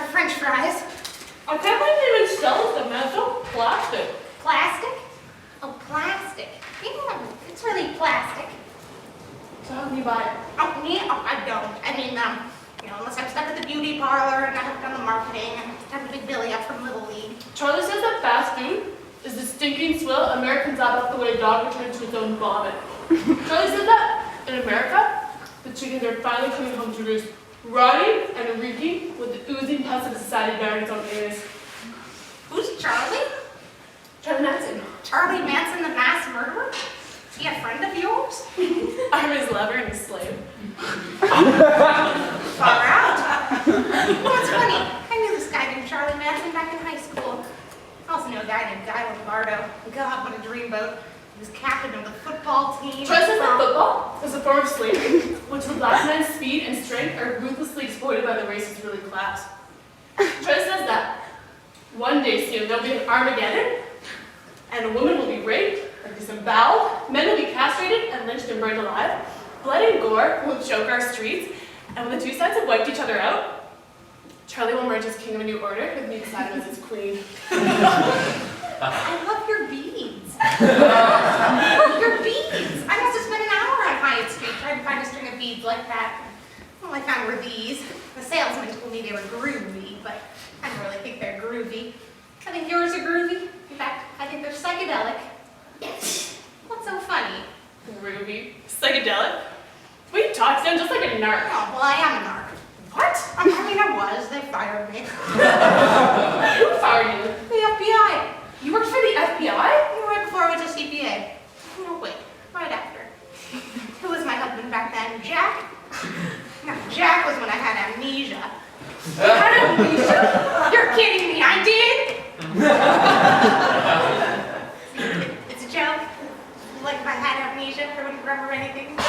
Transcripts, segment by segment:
French fries. I can't believe they even sell them, man. It's so plastic. Plastic? Oh, plastic. Yeah, it's really plastic. So how can you buy it? Oh, yeah, oh, I don't. I mean, unless I'm stuck at the beauty parlor and I have done the marketing and have a big Billy up from Little League. Charlie says that fast food is the stinking swill Americans lap up the way a dog returns to its own vomit. Charlie said that in America, the chickens are finally coming home to roost, rotting and reeking with the oozing pus of the society bearing its own anus. Who's Charlie? Charlie Manson. Charlie Manson, the mass murderer? Is he a friend of yours? I'm his lover and his slave. Far out. Well, it's funny. I knew this guy named Charlie Manson back in high school. I also knew a guy named Guy Lombardo. God, what a dreamboat. He was captain of the football team. Charlie says that football is a form of slavery, which the black man's speed and strength are ruthlessly exploited by the race's ruling class. Charlie says that one day soon there'll be an Armageddon, and a woman will be raped, or disemboweled, men will be castrated and lynched and burned alive, blood and gore will choke our streets, and when the two sides have wiped each other out, Charlie will emerge as king of a new order with me beside him as his queen. I love your beads. Your beads. I must have spent an hour on Hyatt Street trying to find a string of beads like that. All I found were these. The salesman told me they were groovy, but I don't really think they're groovy. I think yours are groovy. In fact, I think they're psychedelic. What's so funny? Groovy. Psychedelic? We talk sound just like a narc. Oh, well, I am a narc. What? I mean, I was. They fired me. Who fired you? The FBI. You worked for the FBI? Right before I went to CPA. No, wait. Right after. Who was my husband back then? Jack? No, Jack was when I had amnesia. You had amnesia? You're kidding me. I did? It's a joke. Like if I had amnesia, I wouldn't remember anything. I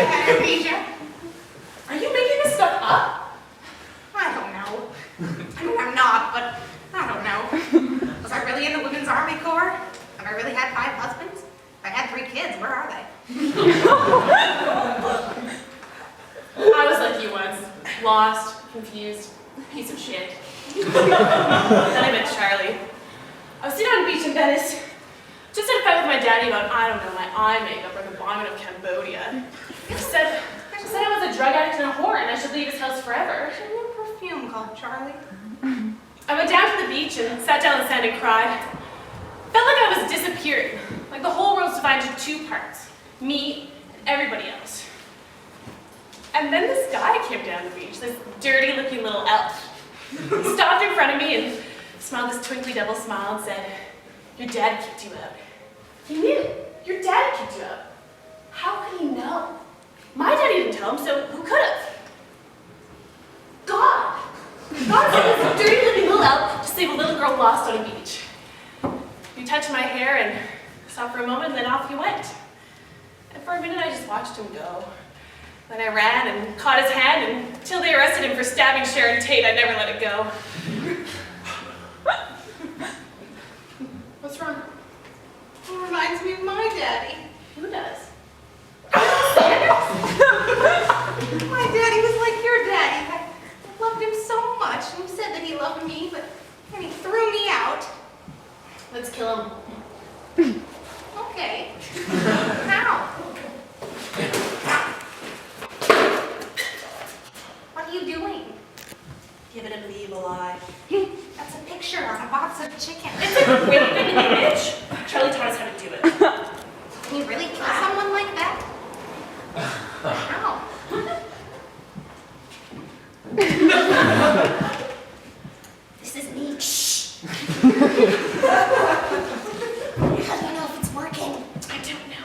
had amnesia. Are you making this stuff up? I don't know. I mean, I'm not, but I don't know. Was I really in the Women's Army Corps? Have I really had 5 husbands? If I had 3 kids, where are they? I was like you once. Lost, confused, piece of shit. Then I met Charlie. I was sitting on a beach in Venice. Just had a fight with my daddy about, I don't know, my eye makeup or the vomit of Cambodia. He said I was a drug addict and a whore and I should leave his house forever. There's a new perfume called Charlie. I went down to the beach and sat down on the sand and cried. Felt like I was disappearing, like the whole world's divided into 2 parts, me and everybody else. And then this guy came down the beach, this dirty-looking little elf. He stopped in front of me and smiled this twinkly double smile and said, "Your dad kicked you out." He knew. Your dad kicked you out. How could he know? My daddy didn't tell him, so who could have? God! God sent this dirty-looking little elf to save a little girl lost on a beach. He touched my hair and stopped for a moment, and then off he went. And for a minute, I just watched him go. Then I ran and caught his hand, and until they arrested him for stabbing Sharon Tate, I never let it go. What's wrong? It reminds me of my daddy. Who does? My daddy was like your daddy. I loved him so much. He said that he loved me, but then he threw me out. Let's kill him. Okay. How? What are you doing? Giving him the evil eye. That's a picture on a box of chicken. It's a graven image. Charlie taught us how to do it. Can you really kill someone like that? How? This is me. Shh. How do you know if it's working? I don't know.